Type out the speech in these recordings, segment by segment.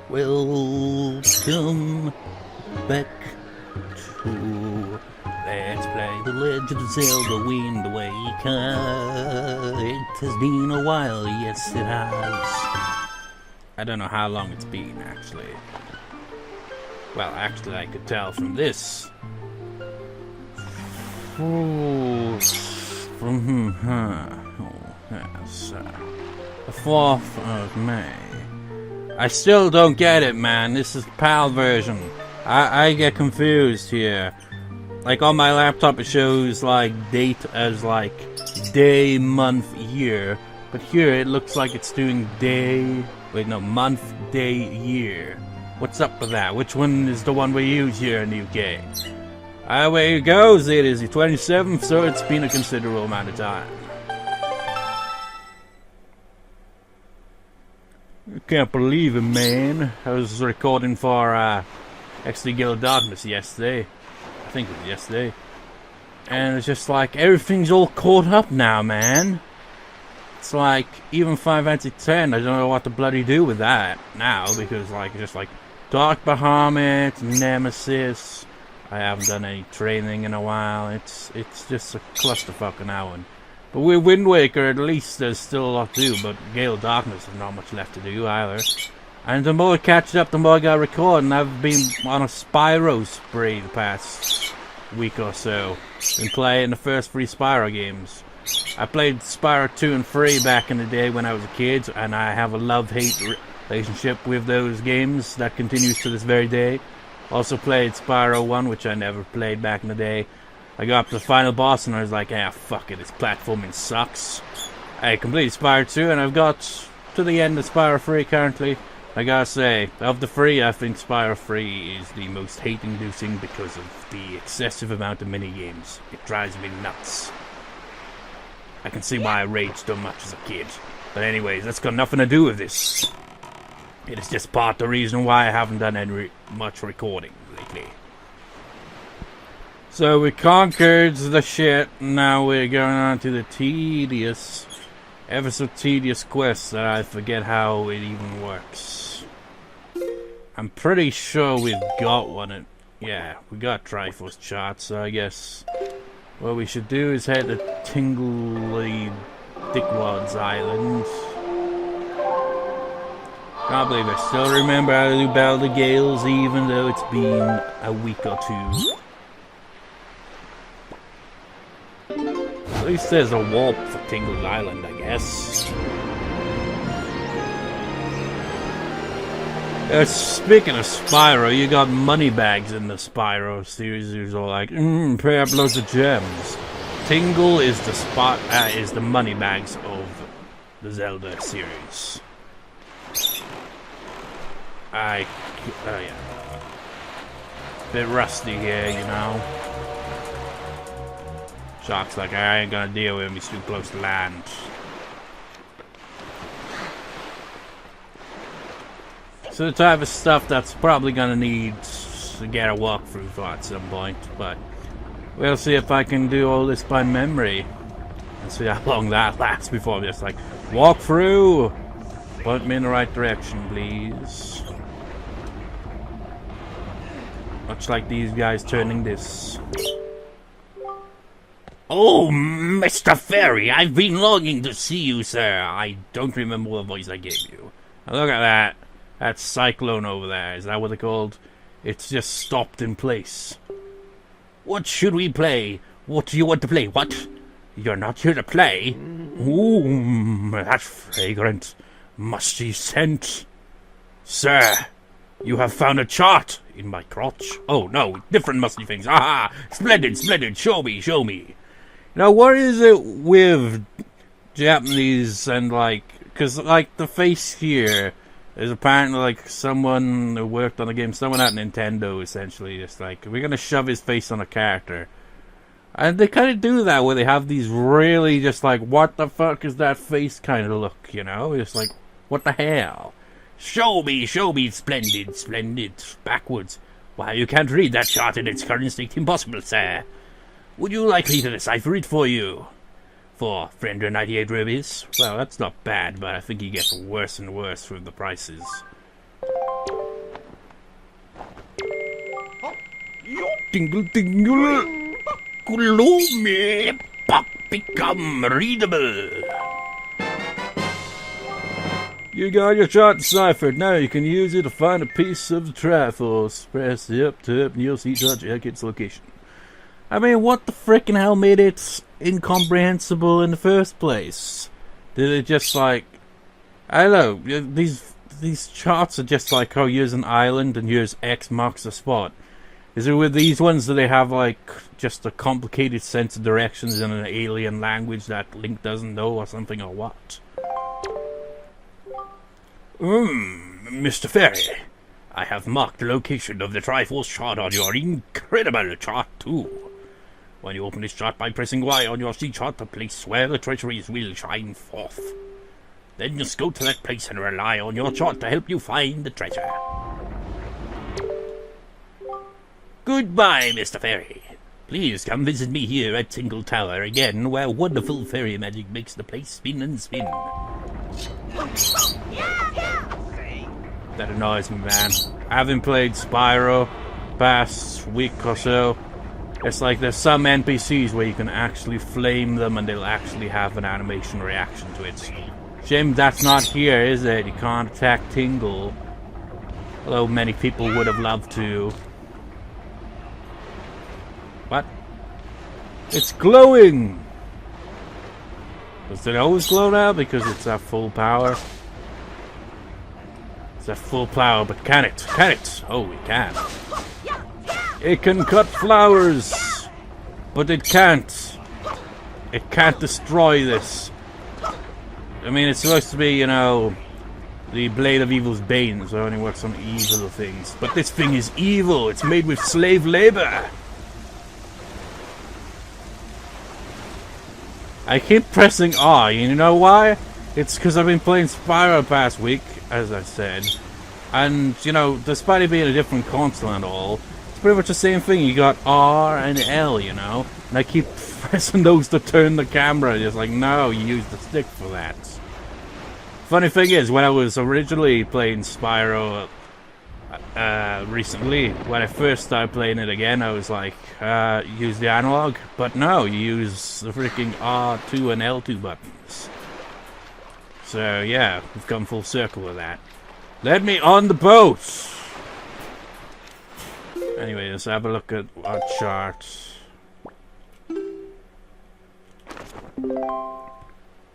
Welcome back to Let's Play The Legend of Zelda Wind Waker. It has been a while, yes it has. I don't know how long it's been, actually. Well, actually I could tell from this. Oh, yes, the 4th of May. I still don't get it, man. This is PAL version. I get confused here. Like on my laptop it shows like date as like day, month, year. But here it looks like it's doing day, wait no, month, day, year. What's up with that? Which one is the one we use here in the UK? Away it goes, it is the 27th, so it's been a considerable amount of time. I can't believe it, man. I was recording for actually Guild Darkness yesterday. I think it was yesterday. And it's just like everything's all caught up now, man. It's like even 5 out of 10. I don't know what to bloody do with that now because like it's just like Dark Bahamut, Nemesis. I haven't done any training in a while. It's just a clusterfuck now. But with Wind Waker, at least there's still a lot to do, but Gale of Darkness has not much left to do either. And the more I catch up, the more I gotta record, and I've been on a Spyro spree the past week or so. Been playing the first 3 Spyro games. I played Spyro 2 and 3 back in the day when I was a kid, and I have a love-hate relationship with those games that continues to this very day. Also played Spyro 1, which I never played back in the day. I got up to the final boss and I was like, ah, fuck it, this platforming sucks. I completed Spyro 2 and I've got to the end of Spyro 3 currently. I gotta say, of the 3, I think Spyro 3 is the most hate-inducing because of the excessive amount of mini-games. It drives me nuts. I can see why I raged so much as a kid. But anyways, that's got nothing to do with this. It is just part of the reason why I haven't done any much recording lately. So we conquered the shit, now we're going on to the tedious, ever so tedious quest that I forget how it even works. I'm pretty sure we've got one. Yeah, we got Triforce charts, so I guess what we should do is head to Tingle Dickwad's Island. Can't believe I still remember how to do Battle the Gales even though it's been a week or 2. At least there's a warp for Tingle Island, I guess. Speaking of Spyro, you got money bags in the Spyro series. Who's all like, pay up loads of gems. Tingle is the money bags of the Zelda series. Oh yeah. Bit rusty here, you know. Shark's like, I ain't gonna deal with him, he's too close to land. So the type of stuff that's probably gonna need to get a walkthrough for at some point, but we'll see if I can do all this by memory. And see how long that lasts before I'm just like, walk through! Point me in the right direction, please. Much like these guys turning this. Oh, Mr. Fairy, I've been longing to see you, sir. I don't remember what voice I gave you. Now look at that. That cyclone over there. Is that what they're called? It's just stopped in place. What should we play? What do you want to play? What? You're not here to play? Ooh, that fragrant, musty scent. Sir, you have found a chart in my crotch. Oh, no, different musty things. Aha! Splendid, splendid. Show me, show me. Now, what is it with Japanese and, like... Because, like, the face here is apparently, like, someone who worked on the game. Someone at Nintendo, essentially. Just like, we're going to shove his face on a character. And they kind of do that, where they have these really just, like, what the fuck is that face kind of look, you know? It's like, what the hell? Show me, splendid, splendid. Backwards. Why, you can't read that chart in its current state. Impossible, sir. Would you like me to decipher it for you? For 398 rubies? Well, that's not bad, but I think he gets worse and worse with the prices. Tingle, tingle. Gloomy. Become readable. You got your chart deciphered. Now you can use it to find a piece of the Triforce. Press the up tip and you'll see chart check its location. I mean, what the frickin' hell made it incomprehensible in the first place? Did it just like... I don't know, these charts are just like, oh, here's an island and here's X marks the spot. Is it with these ones that they have like just a complicated sense of directions in an alien language that Link doesn't know or something, or what? Mr. Fairy, I have marked the location of the Triforce chart on your incredible chart too. When you open this chart by pressing Y on your C chart, the place where the treasuries will shine forth. Then just go to that place and rely on your chart to help you find the treasure. Goodbye, Mr. Fairy. Please come visit me here at Tingle Tower again, where wonderful fairy magic makes the place spin and spin. That annoys me, man. I haven't played Spyro past week or so. It's like there's some NPCs where you can actually flame them and they'll actually have an animation reaction to it. Shame that's not here, is it? You can't attack Tingle. Although many people would have loved to. What? It's glowing! Does it always glow now because it's at full power? It's at full power, but can it? Can it? Oh, it can. It can cut flowers! But it can't. It can't destroy this. I mean, it's supposed to be, you know, the Blade of Evil's Bane, so it only works on evil things. But this thing is evil! It's made with slave labor! I keep pressing R, you know why? It's because I've been playing Spyro past week, as I said. And, you know, despite it being a different console and all, it's pretty much the same thing. You got R and L, you know? And I keep pressing those to turn the camera. Just like, no, you use the stick for that. Funny thing is, when I was originally playing Spyro recently, when I first started playing it again, I was like, use the analog. But no, you use the freaking R2 and L2 buttons. So yeah, we've come full circle with that. Let me on the boat! Anyway, let's have a look at our chart.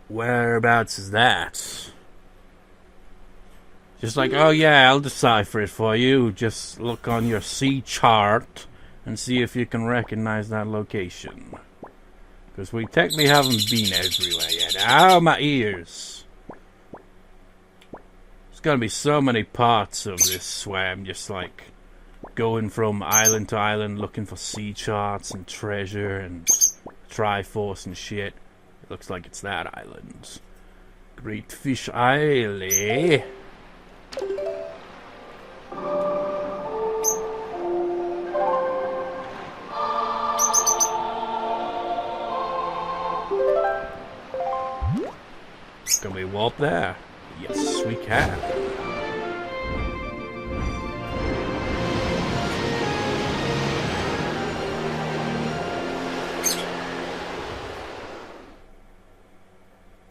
Whereabouts is that? Just like, oh yeah, I'll decipher it for you. Just look on your C chart and see if you can recognize that location. Because we technically haven't been everywhere yet. Ow, my ears! There's gonna be so many parts of this where I'm just like going from island to island looking for C charts and treasure and Triforce and shit. It looks like it's that island. Great Fish Isle. Can we warp there? Yes, we can.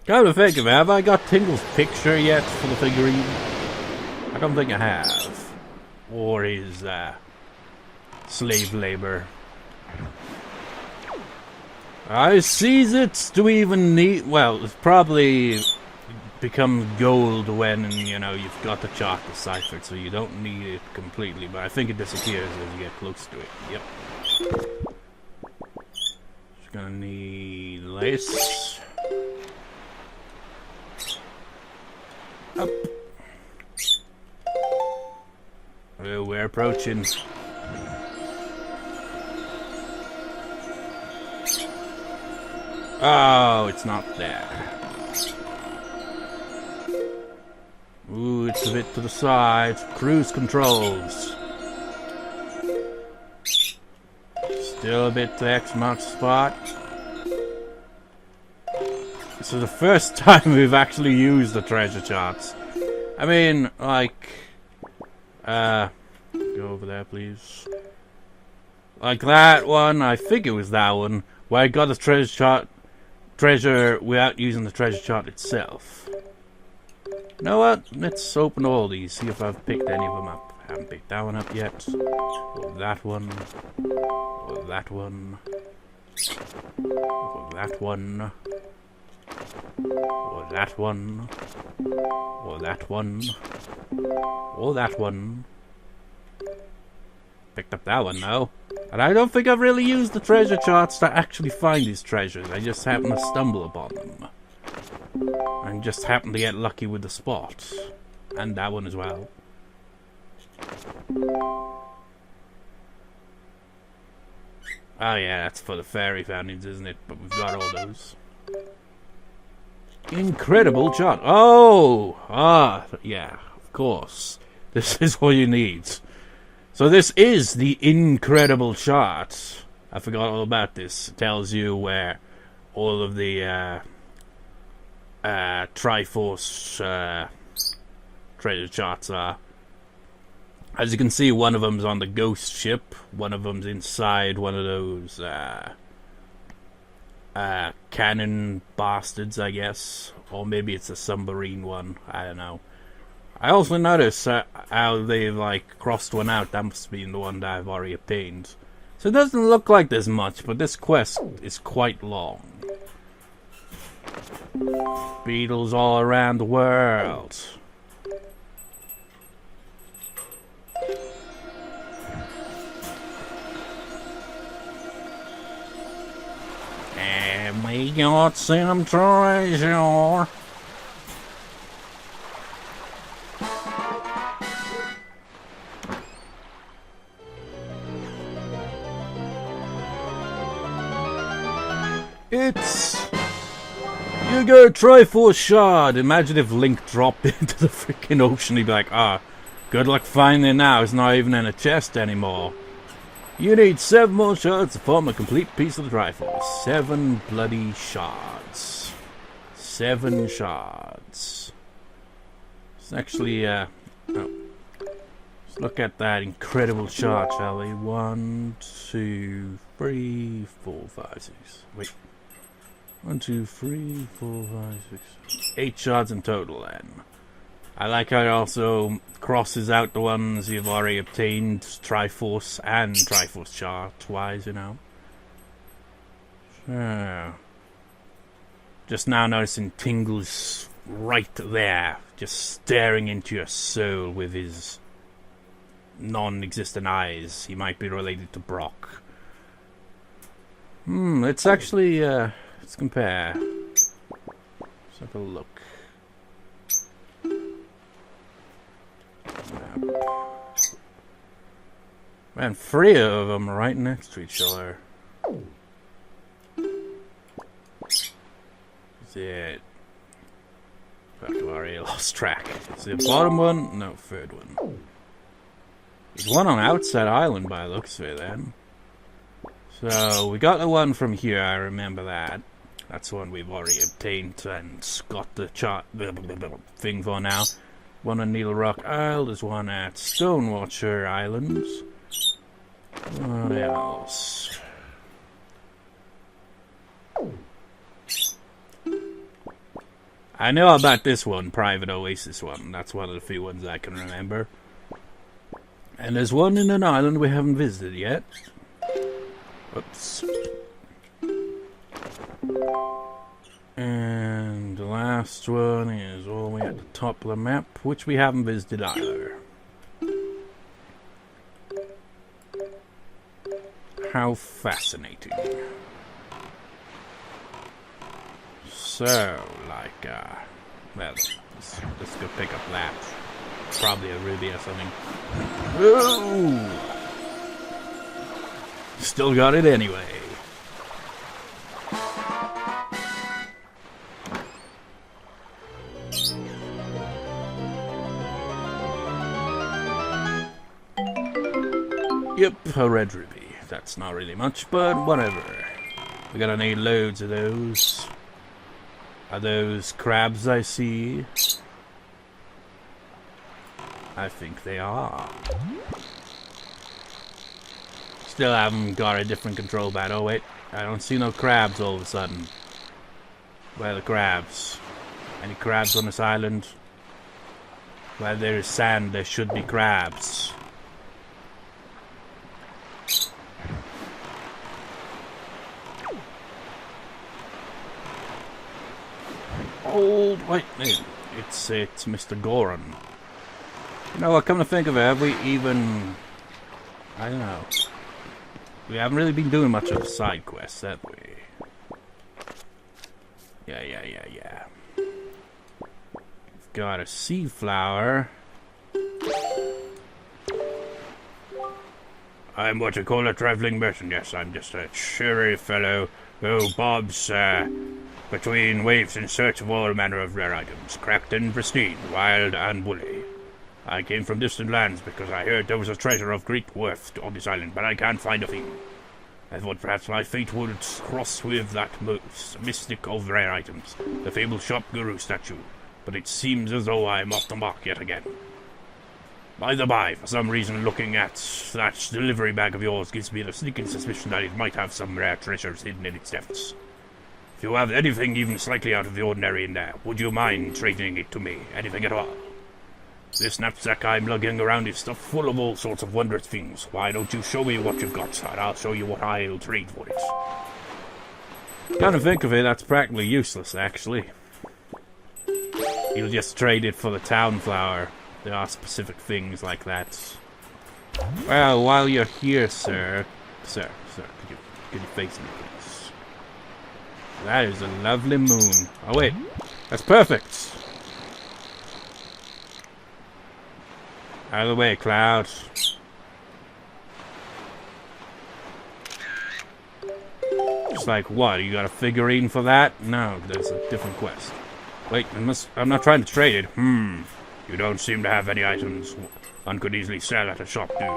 Come to think of it, have I got Tingle's picture yet for the figurine? I don't think I have. Or is slave labor? I sees it. Do we even need? Well, it's probably becomes gold when, you know, you've got the chart deciphered, so you don't need it completely. But I think it disappears as you get close to it. Yep. Just gonna need lace. Up. Oh, we're approaching. Oh, it's not there. Ooh, it's a bit to the side. Cruise controls. Still a bit to X marks spot. This is the first time we've actually used the treasure charts. I mean, like... go over there, please. Like that one, I think it was that one, where I got the treasure without using the treasure chart itself. You know what? Let's open all these, see if I've picked any of them up. I haven't picked that one up yet. Or that one. Or that one. Or that one. Or that one. Or that one. Or that one. Picked up that one now. And I don't think I've really used the treasure charts to actually find these treasures. I just happen to stumble upon them. And just happen to get lucky with the spot. And that one as well. Oh yeah, that's for the fairy fountains, isn't it? But we've got all those. Incredible chart. Oh! Ah, yeah, of course. This is what you need. So this is the incredible chart. I forgot all about this. It tells you where all of the Triforce treasure charts are. As you can see, one of them's on the ghost ship, one of them's inside one of those cannon bastards, I guess. Or maybe it's a submarine one, I don't know. I also noticed how they've like crossed one out. That must be the one that I've already obtained. So it doesn't look like there's much, but this quest is quite long. Beetles all around the world. And we got some treasure. You got a Triforce shard. Imagine if Link dropped into the freaking ocean. He'd be like, good luck finding it now. It's not even in a chest anymore. You need 7 more shards to form a complete piece of the Triforce. 7 bloody shards. 7 shards. It's actually, let's look at that incredible shard, shall we? 1, 2, 3, 4, 5, 6. Wait. 1, 2, 3, 4, 5, 6. 8 shards in total, then. I like how it also crosses out the ones you've already obtained, Triforce and Triforce chart-wise, you know. So, just now noticing Tingle's right there, just staring into your soul with his non-existent eyes. He might be related to Brock. Let's actually, let's compare. Let's have a look. Man, 3 of them right next to each other. Is it? I've already lost track. Is it the bottom one? No, 3rd one. There's one on Outside Island by the looks of it then. So, we got the one from here, I remember that. That's the one we've already obtained and got the chart thing for now. One on Needle Rock Isle, there's one at Stonewatcher Islands. What else? I know about this one, Private Oasis one. That's one of the few ones I can remember. And there's one in an island we haven't visited yet. Oops. And the last one is all the way at the top of the map, which we haven't visited either. How fascinating. So, like, well, let's go pick up that. Probably a ruby or something. Ooh! Still got it anyway. Yep, a red ruby. That's not really much, but whatever. We're gonna need loads of those. Are those crabs I see? I think they are. Still haven't got a different control pad. Oh wait, I don't see no crabs all of a sudden. Where are the crabs? Any crabs on this island? Where there is sand, there should be crabs. Old wait, it's Mr. Goran. You know what? Come to think of it, have we even? I don't know. We haven't really been doing much of side quests, have we? Yeah. We've got a sea flower. I'm what you call a traveling merchant. Yes, I'm just a cheery fellow who bobs between waves in search of all manner of rare items, cracked and pristine, wild and woolly. I came from distant lands because I heard there was a treasure of great worth on this island, but I can't find a thing. I thought perhaps my fate would cross with that most mystic of rare items, the fabled shop guru statue, but it seems as though I'm off the mark yet again. By the by, for some reason looking at that delivery bag of yours gives me the sneaking suspicion that it might have some rare treasures hidden in its depths. If you have anything even slightly out of the ordinary in there, would you mind trading it to me? Anything at all? This knapsack I'm lugging around is stuffed full of all sorts of wondrous things. Why don't you show me what you've got, and I'll show you what I'll trade for it. Come to think of it, that's practically useless, actually. You'll just trade it for the town flower. There are specific things like that. Well, while you're here, sir, could you face me, please? That is a lovely moon. Oh wait, that's perfect. Out of the way, Cloud. Just like what? You got a figurine for that? No, there's a different quest. Wait, I'm not trying to trade it. You don't seem to have any items one could easily sell at a shop, do you?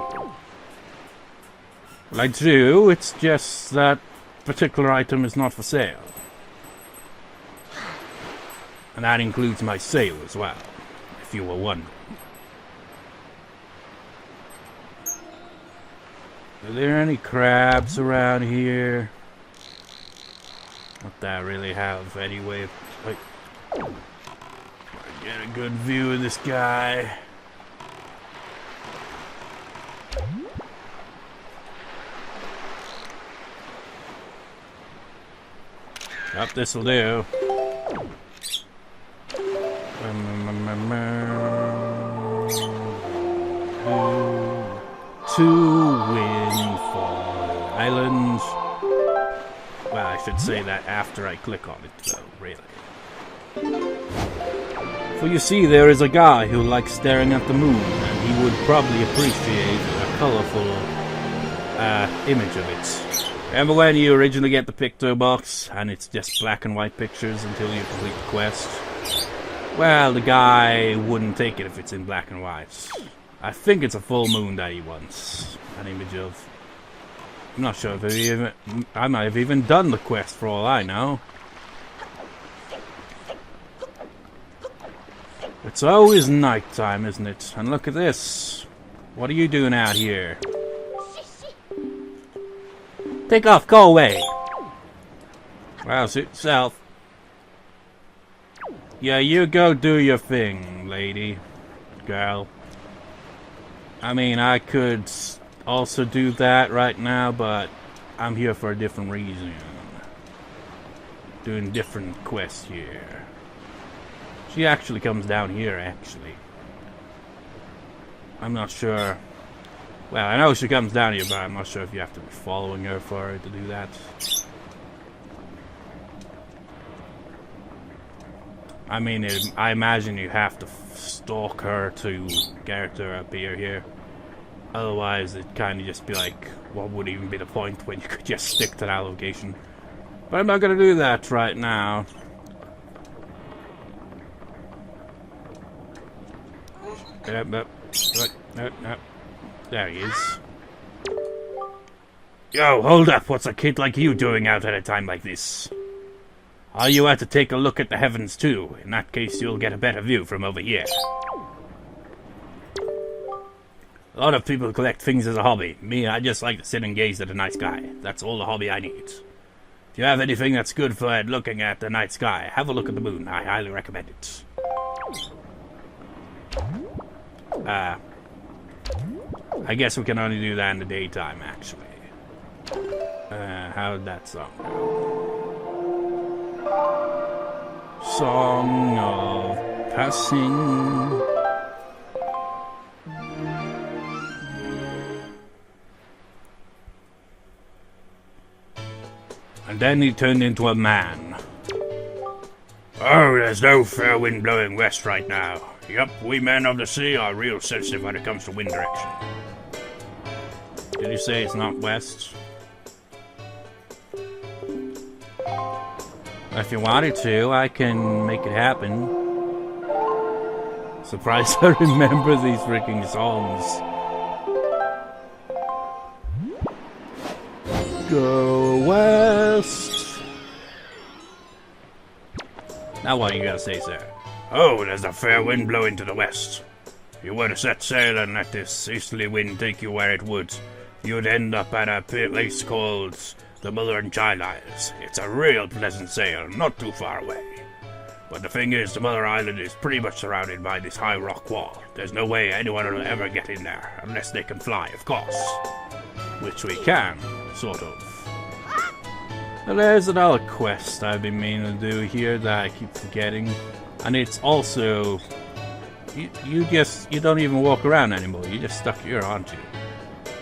Well, I do. It's just that particular item is not for sale. And that includes my sail as well, if you were wondering. Are there any crabs around here? Not that I really have any way of... Like, get a good view of this guy. Yep, this'll do. To Windfall Island. Well, I should say that after I click on it, though, really. For you see, there is a guy who likes staring at the moon, and he would probably appreciate a colorful image of it. Remember when you originally get the picto box, and it's just black and white pictures until you complete the quest? Well, the guy wouldn't take it if it's in black and white. I think it's a full moon that he wants an image of. I'm not sure if I might have even done the quest for all I know. It's always nighttime, isn't it? And look at this. What are you doing out here? Take off, go away. Well, suit yourself. Yeah, you go do your thing, lady. Girl. I mean, I could also do that right now, but I'm here for a different reason. Doing different quests here. She actually comes down here, actually. I'm not sure. Well, I know she comes down here, but I'm not sure if you have to be following her for her to do that. I mean, I imagine you have to stalk her to get her up here. Otherwise, it'd kind of just be like, what would even be the point when you could just stick to that location? But I'm not going to do that right now. Yep. There he is. Yo, hold up! What's a kid like you doing out at a time like this? Are you out to take a look at the heavens too? In that case, you'll get a better view from over here. A lot of people collect things as a hobby. Me, I just like to sit and gaze at the night sky. That's all the hobby I need. If you have anything that's good for looking at the night sky, have a look at the moon. I highly recommend it. I guess we can only do that in the daytime, actually. How did that song go? Song of Passing. And then he turned into a man. Oh, there's no fair wind blowing west right now. Yup, we men of the sea are real sensitive when it comes to wind direction. Did you say it's not west? If you wanted to, I can make it happen. Surprised I remember these freaking songs. Go west. Now what you gotta say, sir? Oh, there's a fair wind blowing to the west. If you were to set sail and let this easterly wind take you where it would, you'd end up at a place called the Mother and Child Isles. It's a real pleasant sail, not too far away. But the thing is, the Mother Island is pretty much surrounded by this high rock wall. There's no way anyone will ever get in there, unless they can fly, of course. Which we can, sort of. Well, there's another quest I've been meaning to do here that I keep forgetting. And it's also... You don't even walk around anymore, you're just stuck here, aren't you?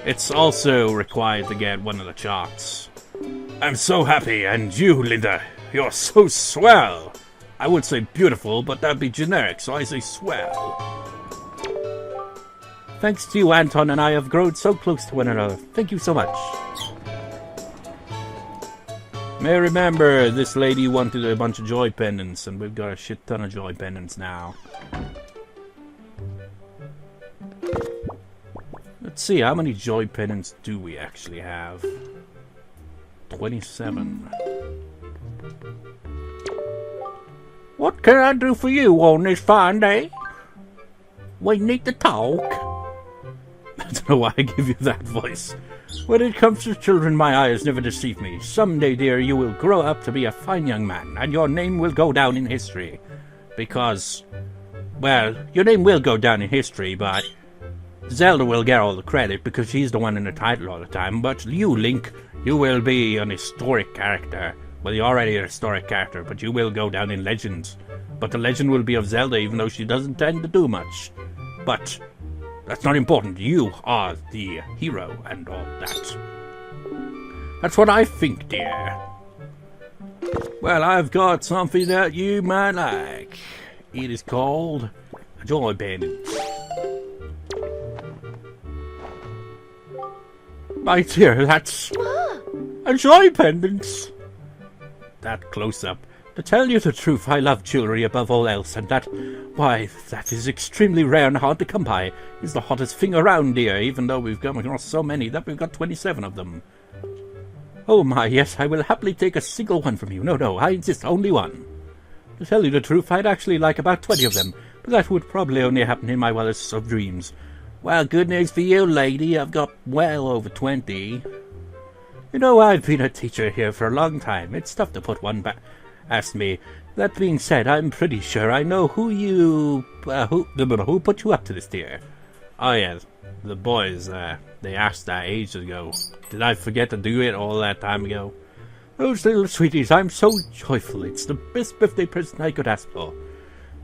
It's also required to get one of the charts. I'm so happy, and you, Linda, you're so swell! I would say beautiful, but that'd be generic, so I say swell. Thanks to you, Anton and I have grown so close to one another. Thank you so much. May remember, this lady wanted a bunch of joy pendants, and we've got a shit ton of joy pendants now. Let's see, how many joy pendants do we actually have? 27. What can I do for you on this fine day? We need to talk. I don't know why I give you that voice. When it comes to children, my eyes never deceive me. Someday, dear, you will grow up to be a fine young man, and your name will go down in history. Because, well, your name will go down in history, but Zelda will get all the credit because she's the one in the title all the time. But you, Link, you will be an historic character. Well, you're already a historic character, but you will go down in legend. But the legend will be of Zelda, even though she doesn't tend to do much. But that's not important. You are the hero and all that. That's what I think, dear. Well, I've got something that you might like. It is called a joy pendant. My dear, that's a joy pendant. That close up. To tell you the truth, I love jewelry above all else, and that, why, that is extremely rare and hard to come by. It's the hottest thing around here, even though we've come across so many that we've got 27 of them. Oh my, yes, I will happily take a single one from you. No, I insist, only one. To tell you the truth, I'd actually like about 20 of them, but that would probably only happen in my wildest of dreams. Well, good news for you, lady, I've got well over 20. You know, I've been a teacher here for a long time. It's tough to put one back. Ask me. That being said, I'm pretty sure I know who put you up to this, dear. Oh yeah, the boys. They asked that ages ago. Did I forget to do it all that time ago? Those little sweeties, I'm so joyful. It's the best birthday present I could ask for.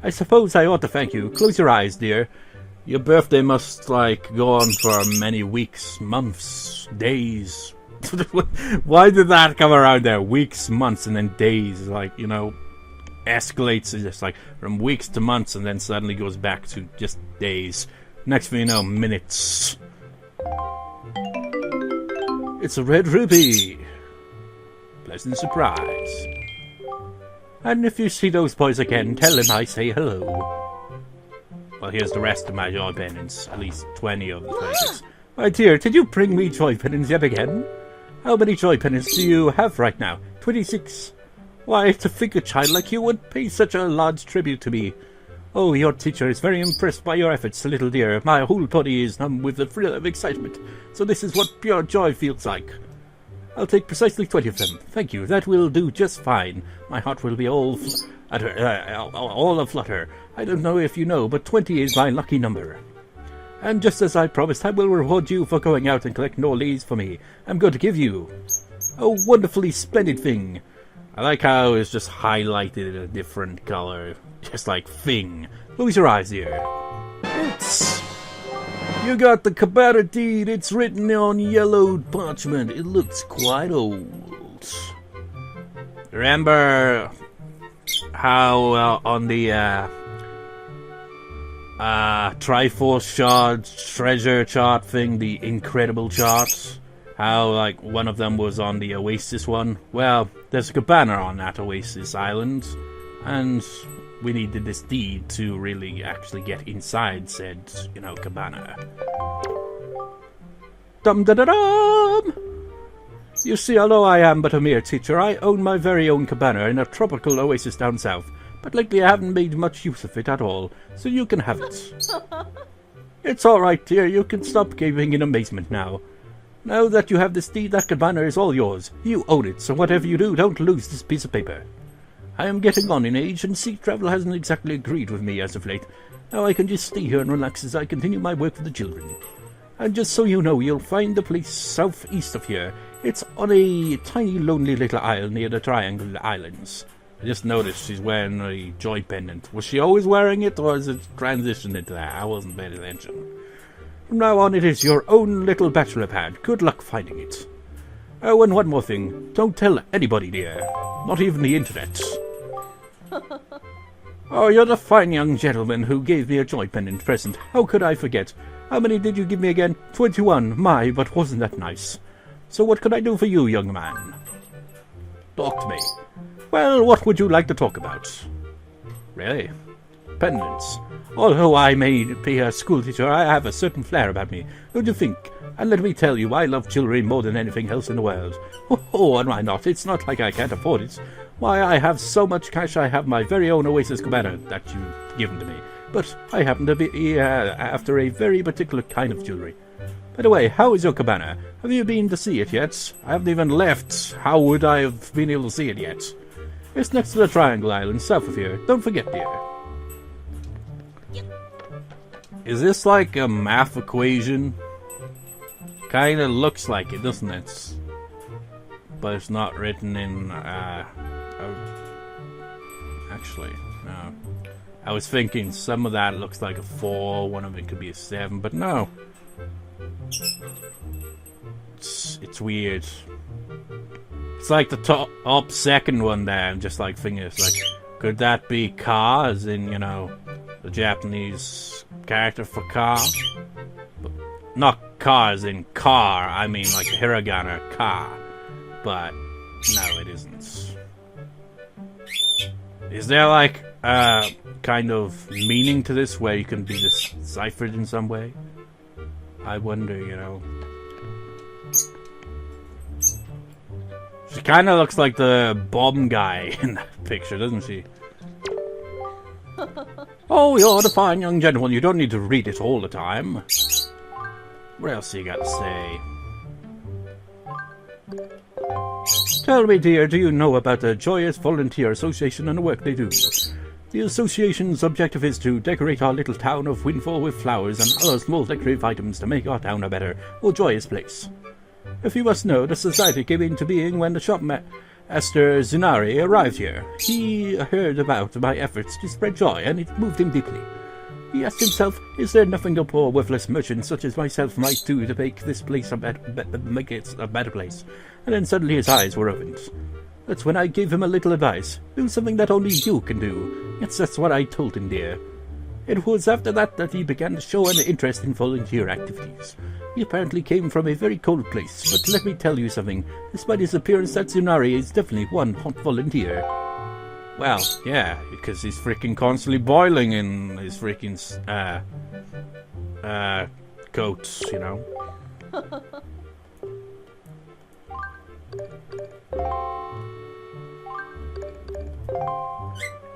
I suppose I ought to thank you. Close your eyes, dear. Your birthday must, like, go on for many weeks, months, days. Why did that come around there? Weeks, months, and then days. Like, you know, escalates just like from weeks to months and then suddenly goes back to just days. Next thing you know, minutes. It's a red ruby. Pleasant surprise. And if you see those boys again, tell them I say hello. Well, here's the rest of my joy pendants. At least 20 of the 26. My dear, did you bring me joy pendants yet again? How many joy pendants do you have right now? 26. Why, to think a child like you would pay such a large tribute to me. Oh, your teacher is very impressed by your efforts, little dear. My whole body is numb with the thrill of excitement. So this is what pure joy feels like. I'll take precisely 20 of them. Thank you. That will do just fine. My heart will be all aflutter. I don't know if you know, but 20 is my lucky number. And just as I promised, I will reward you for going out and collecting all these for me. I'm going to give you a wonderfully splendid thing. I like how it's just highlighted in a different color. Just like thing. Close your eyes here. You got the cabana deed. It's written on yellowed parchment. It looks quite old. Remember how on the Triforce shard treasure chart thing, the incredible chart, how like one of them was on the Oasis one? Well, there's a cabana on that Oasis island, and we needed this deed to really actually get inside said, cabana. Dum-da-da-dum! You see, although I am but a mere teacher, I own my very own cabana in a tropical oasis down south. But lately I haven't made much use of it at all, so you can have it. It's alright, dear, you can stop gaping in amazement now. Now that you have this deed, that cabana is all yours. You own it, so whatever you do, don't lose this piece of paper. I am getting on in age, and sea travel hasn't exactly agreed with me as of late. Now I can just stay here and relax as I continue my work with the children. And just so you know, you'll find the place southeast of here. It's on a tiny, lonely little isle near the Triangle Islands. I just noticed she's wearing a joy pendant. Was she always wearing it, or has it transitioned into that? I wasn't paying attention. From now on, it is your own little bachelor pad. Good luck finding it. Oh, and one more thing. Don't tell anybody, dear. Not even the internet. Oh, you're the fine young gentleman who gave me a joy pendant present. How could I forget? How many did you give me again? 21. My, but wasn't that nice? So what could I do for you, young man? Talk to me. Well, what would you like to talk about? Really? Pendants. Although I may be a schoolteacher, I have a certain flair about me. Who do you think? And let me tell you, I love jewelry more than anything else in the world. Oh, and why not? It's not like I can't afford it. Why, I have so much cash I have my very own Oasis cabana that you've given to me. But I happen to be after a very particular kind of jewelry. By the way, how is your cabana? Have you been to see it yet? I haven't even left. How would I have been able to see it yet? It's next to the Triangle Island, south of here. Don't forget, dear. Is this like a math equation? Kinda looks like it, doesn't it? But it's not written in, actually, no. I was thinking some of that looks like a 4, one of it could be a 7, but no. It's weird. It's like the top second one there, I'm just like thinking, it's like, could that be ka, as in, the Japanese character for ka? But not ka as in car, I mean like hiragana ka. But no, it isn't. Is there like a kind of meaning to this where you can be deciphered in some way? I wonder, She kind of looks like the bomb guy in that picture, doesn't she? Oh, you're the fine young gentleman. You don't need to read it all the time. What else you got to say? Tell me, dear, do you know about the Joyous Volunteer Association and the work they do? The association's objective is to decorate our little town of Windfall with flowers and other small decorative items to make our town a better, more joyous place. If you must know, the society came into being when the shopmaster Zunari arrived here. He heard about my efforts to spread joy, and it moved him deeply. He asked himself, is there nothing a poor, worthless merchant such as myself might do to make this place make it a better place? And then suddenly his eyes were opened. That's when I gave him a little advice. Do something that only you can do. Yes, that's what I told him, dear. It was after that that he began to show an interest in volunteer activities. He apparently came from a very cold place, but let me tell you something. Despite his appearance, that Tsunari is definitely one hot volunteer. Well, yeah, because he's freaking constantly boiling in his freaking, coats,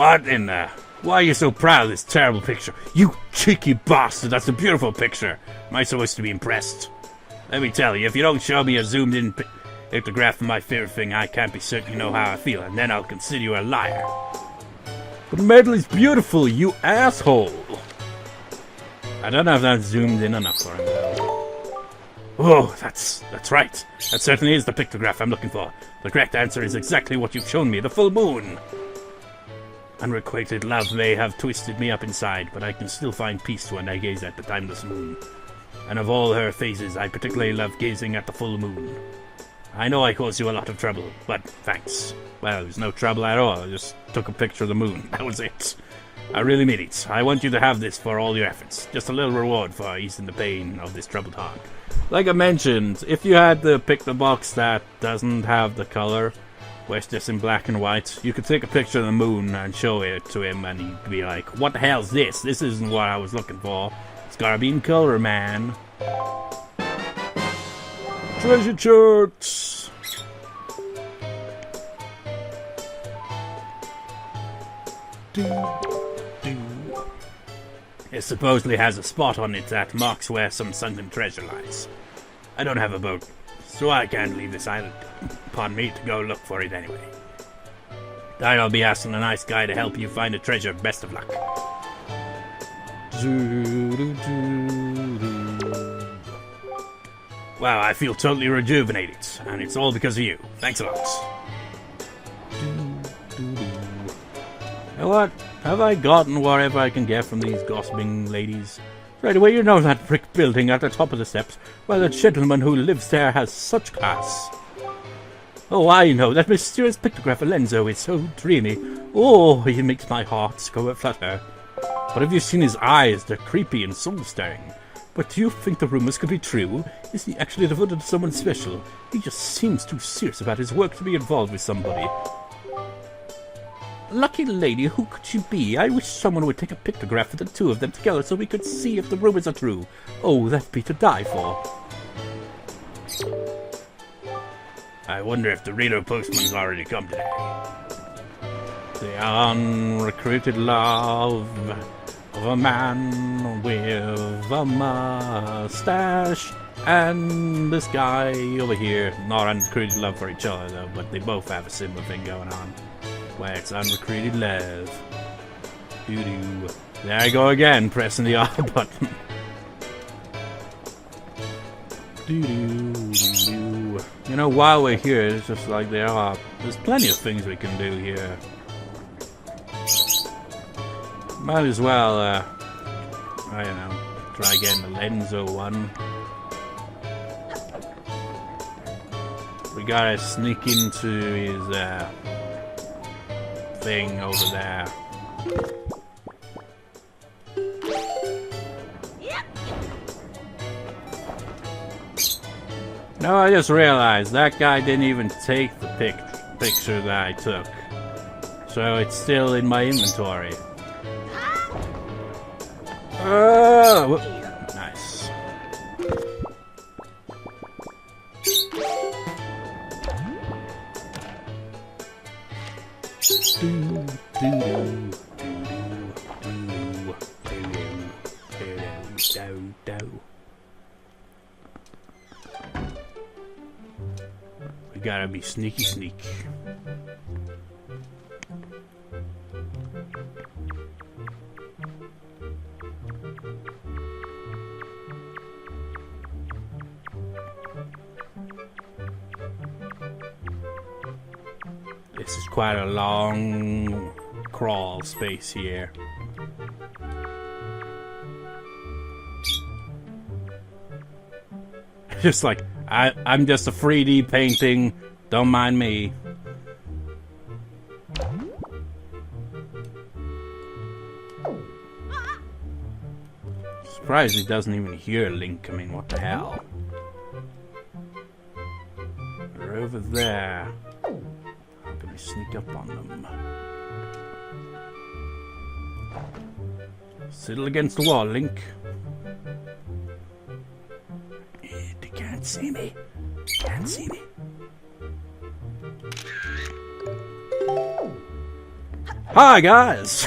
What in the... Why are you so proud of this terrible picture? You cheeky bastard, that's a beautiful picture. Am I supposed to be impressed? Let me tell you, if you don't show me a zoomed-in pictograph of my favorite thing, I can't be certain you know how I feel, and then I'll consider you a liar. But the medal is beautiful, you asshole! I don't know if that's zoomed in enough for him, though. Oh, that's right. That certainly is the pictograph I'm looking for. The correct answer is exactly what you've shown me, the full moon. Unrequited love may have twisted me up inside, but I can still find peace when I gaze at the timeless moon. And of all her phases, I particularly love gazing at the full moon. I know I caused you a lot of trouble, but thanks. Well, there's no trouble at all. I just took a picture of the moon. That was it. I really mean it. I want you to have this for all your efforts. Just a little reward for easing the pain of this troubled heart. Like I mentioned, if you had to pick the box that doesn't have the color, where it's just in black and white, you could take a picture of the moon and show it to him, and he'd be like, what the hell's this? This isn't what I was looking for. It's gotta be in color, man. Treasure charts! It supposedly has a spot on it that marks where some sunken treasure lies. I don't have a boat, so I can't leave this island. Pardon me, to go look for it anyway. I'll be asking a nice guy to help you find a treasure. Best of luck. Wow, I feel totally rejuvenated, and it's all because of you. Thanks a lot. You know what? Have I gotten whatever I can get from these gossiping ladies? Right away, you know that brick building at the top of the steps? Well, the gentleman who lives there has such class. Oh, I know, that mysterious pictograph Alenzo is so dreamy. Oh, he makes my heart go a-flutter. But have you seen his eyes? They're creepy and soul-stirring. But do you think the rumors could be true? Is he actually devoted to someone special? He just seems too serious about his work to be involved with somebody. Lucky lady, who could she be? I wish someone would take a pictograph of the two of them together so we could see if the rumors are true. Oh, that'd be to die for. I wonder if the reader postman's already come today. The unrecruited love of a man with a mustache. And this guy over here, not unrecruited love for each other though, but they both have a similar thing going on. Where it's unrecruited love. Doo-doo. There I go again, pressing the R button. Doo-doo. You know, while we're here, it's just like there's plenty of things we can do here. Might as well, I don't know, try getting the Lenzo one. We gotta sneak into his, thing over there. No, I just realized that guy didn't even take the picture that I took. So it's still in my inventory. Oh, nice. We gotta be sneaky sneak. This is quite a long crawl space here. Just like, I'm just a 3D painting, don't mind me. Surprised he doesn't even hear Link. I mean, what the hell? They're over there. How can we sneak up on them? Settle against the wall, Link. They can't see me. Can't see me. Hi, guys.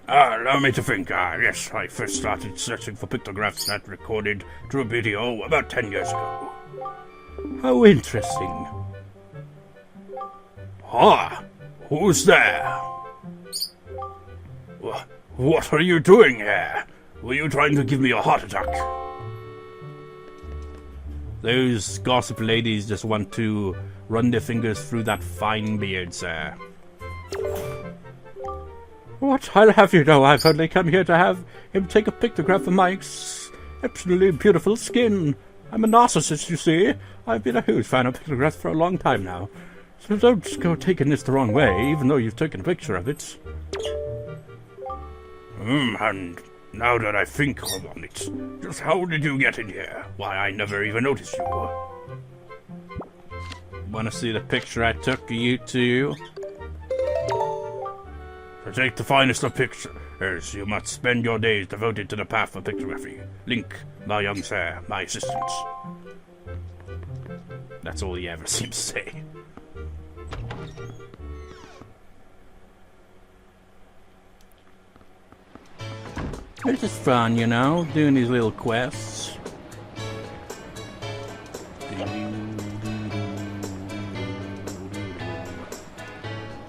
Allow me to think. Yes, I first started searching for pictographs that recorded through video about 10 years ago. How interesting. Who's there? What are you doing here? Were you trying to give me a heart attack? Those gossip ladies just want to run their fingers through that fine beard, sir. What? I'll have you know I've only come here to have him take a pictograph of my exceptionally beautiful skin. I'm a narcissist, you see. I've been a huge fan of pictographs for a long time now. So don't go taking this the wrong way, even though you've taken a picture of it. And now that I think on it, just how did you get in here? Why, I never even noticed you. Want to see the picture I took of you two? To take the finest of pictures, you must spend your days devoted to the path of pictography. Link, my young sir, my assistant. That's all he ever seems to say. It's just fun, you know, doing these little quests.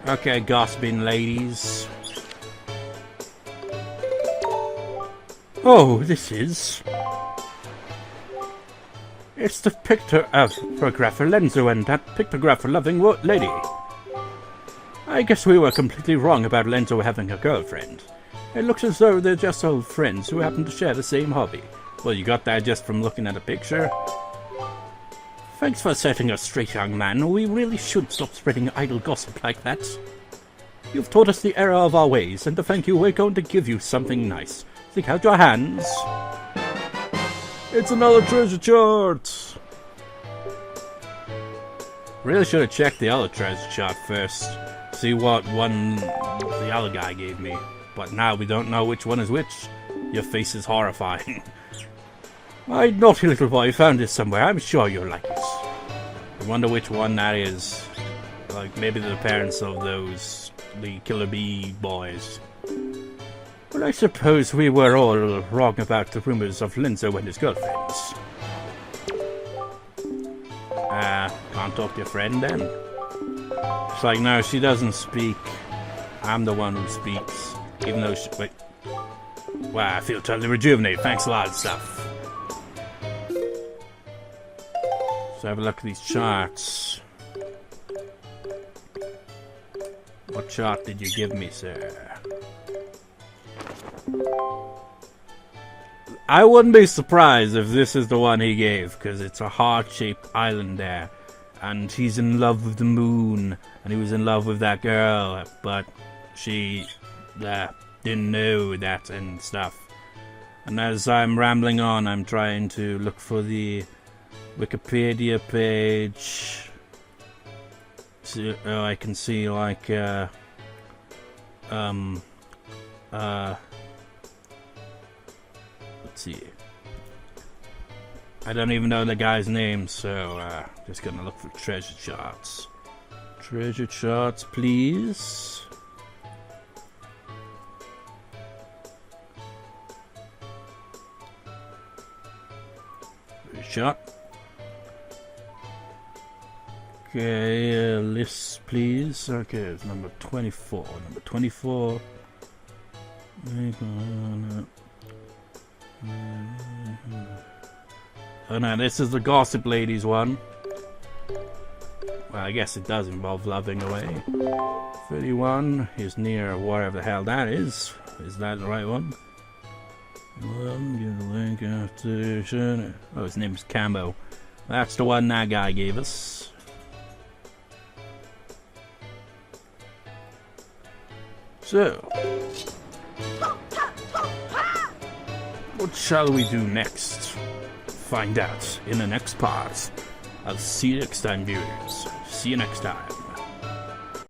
Okay, gossiping ladies. Oh, this is... It's the pictographer Lenzo and that pictographer-loving lady. I guess we were completely wrong about Lenzo having a girlfriend. It looks as though they're just old friends who happen to share the same hobby. Well, you got that just from looking at a picture. Thanks for setting us straight, young man. We really should stop spreading idle gossip like that. You've taught us the error of our ways, and to thank you, we're going to give you something nice. Stick out your hands. It's another treasure chart! Really should have checked the other treasure chart first. See what one the other guy gave me. But now we don't know which one is which. Your face is horrifying. My naughty little boy found this somewhere. I'm sure you'll like it. I wonder which one that is. Like, maybe the parents of those... the Killer Bee boys. Well, I suppose we were all wrong about the rumors of Lenzo and his girlfriends. Can't talk to your friend then? It's like, no, she doesn't speak. I'm the one who speaks. Even though she... Wait. Wow, I feel totally rejuvenated. Thanks a lot and stuff. So have a look at these charts. What chart did you give me, sir? I wouldn't be surprised if this is the one he gave, because it's a heart-shaped island there. And he's in love with the moon, and he was in love with that girl, but she didn't know that and stuff. And as I'm rambling on, I'm trying to look for the Wikipedia page. So I can see like let's see. I don't even know the guy's name, so just gonna look for treasure charts. Treasure charts, please. Shot. Okay, lists, please. Okay, it's number 24. Number 24. Oh no, this is the Gossip Ladies one. Well, I guess it does involve loving away. 31 is near wherever the hell that is. Is that the right one? Give the link after. Oh, his name's Cambo. That's the one that guy gave us. So, what shall we do next? Find out in the next part. I'll see you next time, viewers. See you next time.